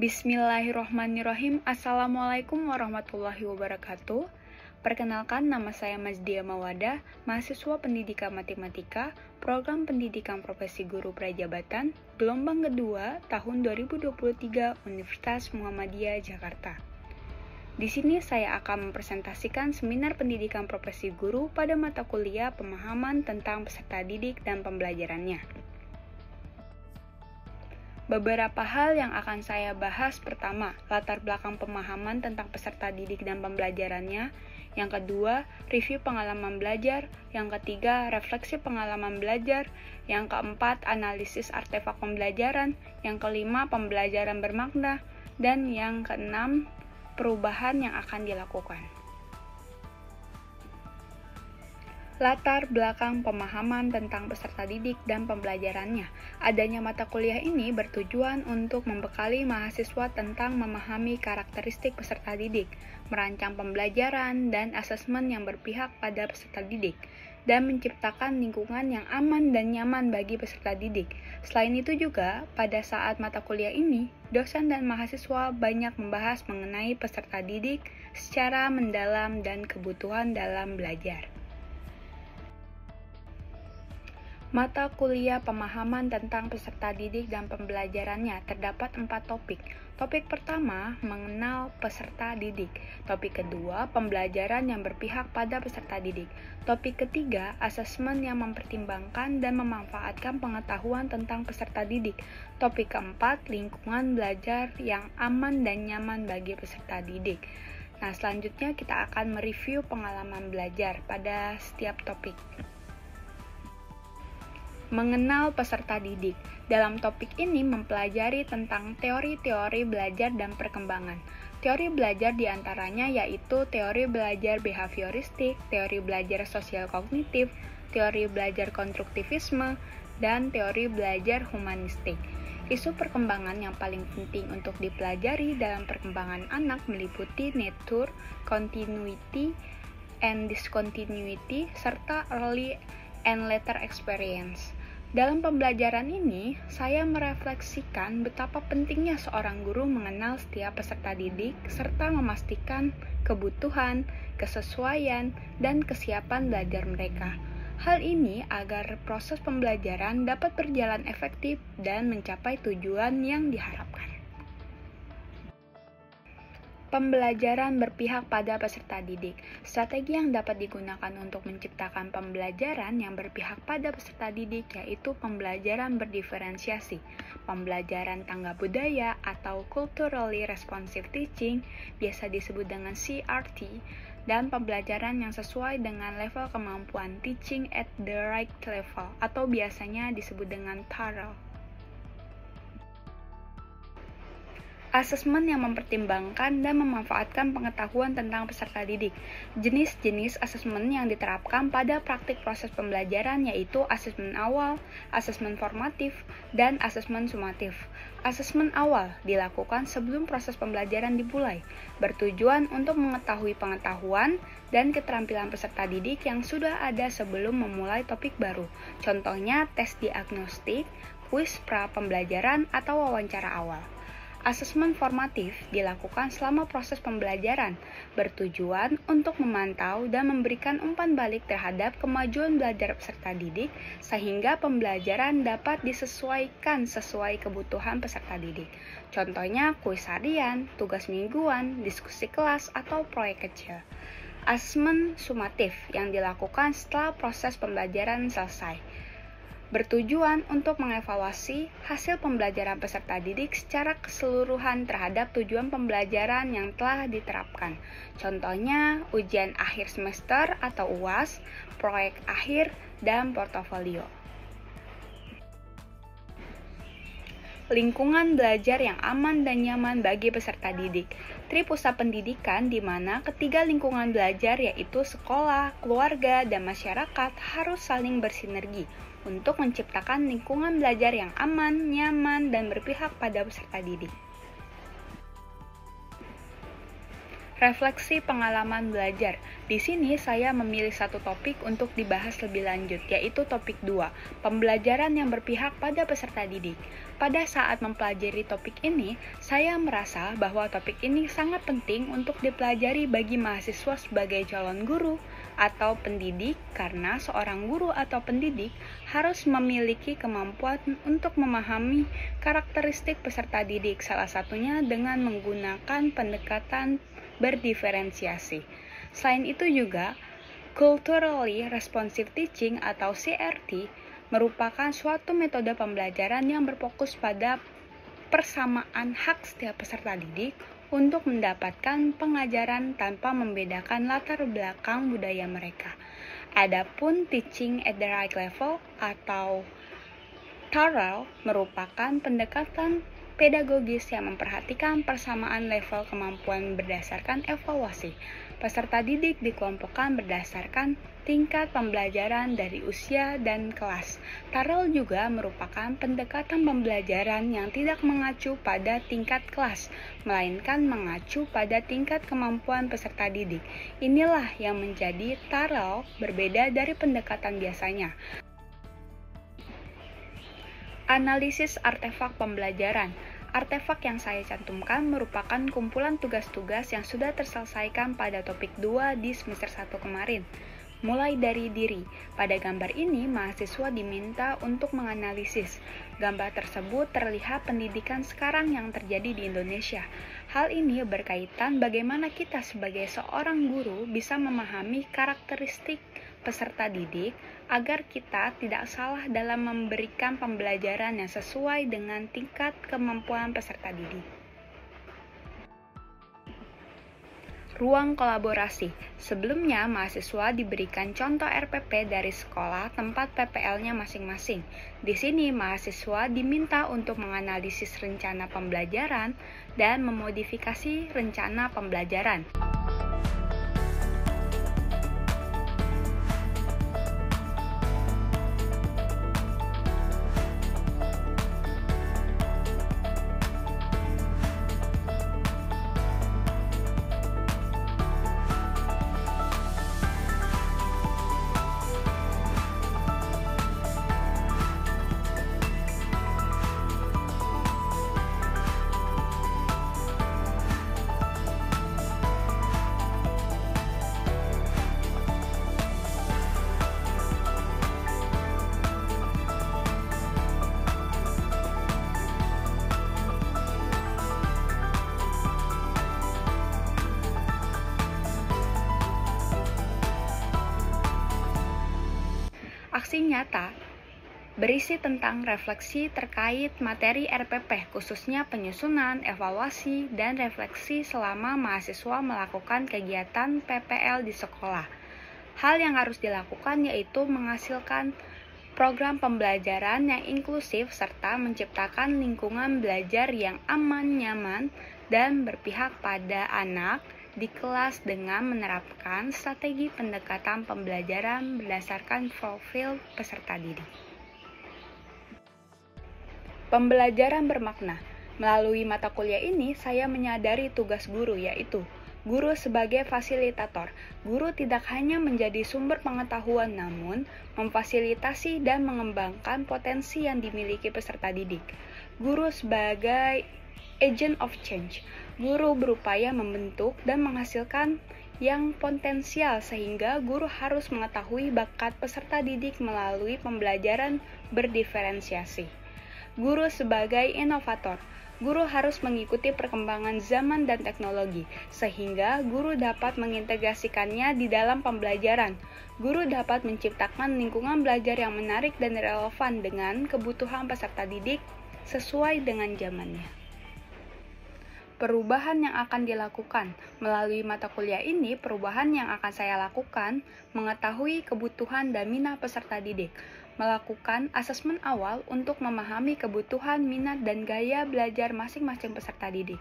Bismillahirrohmanirrohim. Assalamualaikum warahmatullahi wabarakatuh. Perkenalkan, nama saya Mazdia Mawadah, mahasiswa pendidikan matematika, program pendidikan profesi guru prajabatan, gelombang kedua, tahun 2023, Universitas Muhammadiyah, Jakarta. Di sini saya akan mempresentasikan seminar pendidikan profesi guru pada mata kuliah pemahaman tentang peserta didik dan pembelajarannya. Beberapa hal yang akan saya bahas: pertama, latar belakang pemahaman tentang peserta didik dan pembelajarannya. Yang kedua, review pengalaman belajar. Yang ketiga, refleksi pengalaman belajar. Yang keempat, analisis artefak pembelajaran. Yang kelima, pembelajaran bermakna. Dan yang keenam, perubahan yang akan dilakukan. Latar belakang pemahaman tentang peserta didik dan pembelajarannya. Adanya mata kuliah ini bertujuan untuk membekali mahasiswa tentang memahami karakteristik peserta didik, merancang pembelajaran dan asesmen yang berpihak pada peserta didik, dan menciptakan lingkungan yang aman dan nyaman bagi peserta didik. Selain itu juga, pada saat mata kuliah ini, dosen dan mahasiswa banyak membahas mengenai peserta didik secara mendalam dan kebutuhan dalam belajar. Mata kuliah pemahaman tentang peserta didik dan pembelajarannya terdapat 4 topik. Topik pertama, mengenal peserta didik. Topik kedua, pembelajaran yang berpihak pada peserta didik. Topik ketiga, asesmen yang mempertimbangkan dan memanfaatkan pengetahuan tentang peserta didik. Topik keempat, lingkungan belajar yang aman dan nyaman bagi peserta didik. Nah, selanjutnya kita akan mereview pengalaman belajar pada setiap topik. Mengenal peserta didik. Dalam topik ini mempelajari tentang teori-teori belajar dan perkembangan. Teori belajar diantaranya yaitu teori belajar behavioristik, teori belajar sosial kognitif, teori belajar konstruktivisme, dan teori belajar humanistik. Isu perkembangan yang paling penting untuk dipelajari dalam perkembangan anak meliputi nature, continuity, and discontinuity, serta early and later experience. Dalam pembelajaran ini, saya merefleksikan betapa pentingnya seorang guru mengenal setiap peserta didik serta memastikan kebutuhan, kesesuaian, dan kesiapan belajar mereka. Hal ini agar proses pembelajaran dapat berjalan efektif dan mencapai tujuan yang diharapkan. Pembelajaran berpihak pada peserta didik. Strategi yang dapat digunakan untuk menciptakan pembelajaran yang berpihak pada peserta didik yaitu pembelajaran berdiferensiasi, pembelajaran tanggap budaya atau culturally responsive teaching, biasa disebut dengan CRT, dan pembelajaran yang sesuai dengan level kemampuan teaching at the right level atau biasanya disebut dengan thorough. Asesmen yang mempertimbangkan dan memanfaatkan pengetahuan tentang peserta didik. Jenis-jenis asesmen yang diterapkan pada praktik proses pembelajaran yaitu asesmen awal, asesmen formatif, dan asesmen sumatif. Asesmen awal dilakukan sebelum proses pembelajaran dimulai, bertujuan untuk mengetahui pengetahuan dan keterampilan peserta didik yang sudah ada sebelum memulai topik baru. Contohnya tes diagnostik, kuis pra pembelajaran, atau wawancara awal. Asesmen formatif dilakukan selama proses pembelajaran, bertujuan untuk memantau dan memberikan umpan balik terhadap kemajuan belajar peserta didik sehingga pembelajaran dapat disesuaikan sesuai kebutuhan peserta didik. Contohnya kuis harian, tugas mingguan, diskusi kelas, atau proyek kecil. Asesmen sumatif yang dilakukan setelah proses pembelajaran selesai, bertujuan untuk mengevaluasi hasil pembelajaran peserta didik secara keseluruhan terhadap tujuan pembelajaran yang telah diterapkan. Contohnya, ujian akhir semester atau UAS, proyek akhir, dan portofolio. Lingkungan belajar yang aman dan nyaman bagi peserta didik. Tripusat pendidikan di mana ketiga lingkungan belajar yaitu sekolah, keluarga, dan masyarakat harus saling bersinergi untuk menciptakan lingkungan belajar yang aman, nyaman, dan berpihak pada peserta didik. Refleksi pengalaman belajar. Di sini saya memilih satu topik untuk dibahas lebih lanjut, yaitu topik 2, pembelajaran yang berpihak pada peserta didik. Pada saat mempelajari topik ini, saya merasa bahwa topik ini sangat penting untuk dipelajari bagi mahasiswa sebagai calon guru atau pendidik, karena seorang guru atau pendidik harus memiliki kemampuan untuk memahami karakteristik peserta didik, salah satunya dengan menggunakan pendekatan berdiferensiasi. Selain itu juga, Culturally Responsive Teaching atau CRT merupakan suatu metode pembelajaran yang berfokus pada persamaan hak setiap peserta didik untuk mendapatkan pengajaran tanpa membedakan latar belakang budaya mereka. Adapun Teaching at the Right Level atau TARL merupakan pendekatan pedagogis yang memperhatikan persamaan level kemampuan berdasarkan evaluasi. Peserta didik dikelompokkan berdasarkan tingkat pembelajaran dari usia dan kelas. TARL juga merupakan pendekatan pembelajaran yang tidak mengacu pada tingkat kelas, melainkan mengacu pada tingkat kemampuan peserta didik. Inilah yang menjadi TARL berbeda dari pendekatan biasanya. Analisis artefak pembelajaran. Artefak yang saya cantumkan merupakan kumpulan tugas-tugas yang sudah terselesaikan pada topik 2 di semester 1 kemarin. Mulai dari diri. Pada gambar ini, mahasiswa diminta untuk menganalisis. Gambar tersebut terlihat pendidikan sekarang yang terjadi di Indonesia. Hal ini berkaitan bagaimana kita sebagai seorang guru bisa memahami karakteristik peserta didik agar kita tidak salah dalam memberikan pembelajaran yang sesuai dengan tingkat kemampuan peserta didik. Ruang kolaborasi. Sebelumnya, mahasiswa diberikan contoh RPP dari sekolah tempat PPL-nya masing-masing. Di sini, mahasiswa diminta untuk menganalisis rencana pembelajaran dan memodifikasi rencana pembelajaran. Aksi nyata berisi tentang refleksi terkait materi RPP, khususnya penyusunan, evaluasi, dan refleksi selama mahasiswa melakukan kegiatan PPL di sekolah. Hal yang harus dilakukan yaitu menghasilkan program pembelajaran yang inklusif serta menciptakan lingkungan belajar yang aman, nyaman, dan berpihak pada anak di kelas dengan menerapkan strategi pendekatan pembelajaran berdasarkan profil peserta didik. Pembelajaran bermakna. Melalui mata kuliah ini, saya menyadari tugas guru, yaitu guru sebagai fasilitator. Guru tidak hanya menjadi sumber pengetahuan, namun memfasilitasi dan mengembangkan potensi yang dimiliki peserta didik. Guru sebagai agent of change. Guru berupaya membentuk dan menghasilkan yang potensial sehingga guru harus mengetahui bakat peserta didik melalui pembelajaran berdiferensiasi. Guru sebagai inovator. Guru harus mengikuti perkembangan zaman dan teknologi, sehingga guru dapat mengintegrasikannya di dalam pembelajaran. Guru dapat menciptakan lingkungan belajar yang menarik dan relevan dengan kebutuhan peserta didik sesuai dengan zamannya. Perubahan yang akan dilakukan melalui mata kuliah ini, perubahan yang akan saya lakukan, mengetahui kebutuhan dan minat peserta didik, melakukan asesmen awal untuk memahami kebutuhan, minat, dan gaya belajar masing-masing peserta didik.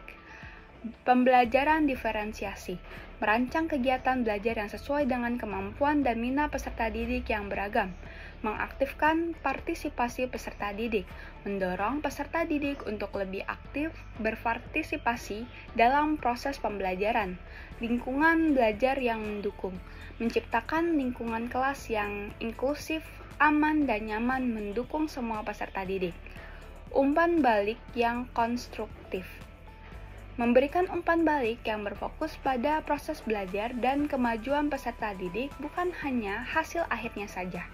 Pembelajaran diferensiasi, merancang kegiatan belajar yang sesuai dengan kemampuan dan minat peserta didik yang beragam. mengaktifkan partisipasi peserta didik, mendorong peserta didik untuk lebih aktif berpartisipasi dalam proses pembelajaran, lingkungan belajar yang mendukung, menciptakan lingkungan kelas yang inklusif, aman, dan nyaman mendukung semua peserta didik. Umpan balik yang konstruktif. Memberikan umpan balik yang berfokus pada proses belajar dan kemajuan peserta didik bukan hanya hasil akhirnya saja.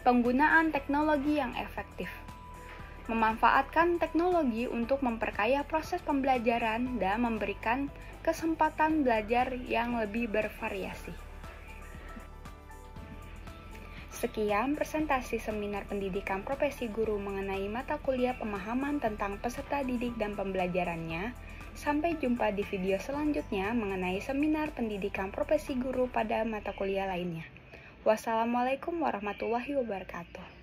Penggunaan teknologi yang efektif. Memanfaatkan teknologi untuk memperkaya proses pembelajaran dan memberikan kesempatan belajar yang lebih bervariasi. Sekian presentasi seminar pendidikan profesi guru mengenai mata kuliah pemahaman tentang peserta didik dan pembelajarannya. Sampai jumpa di video selanjutnya mengenai seminar pendidikan profesi guru pada mata kuliah lainnya. Wassalamualaikum warahmatullahi wabarakatuh.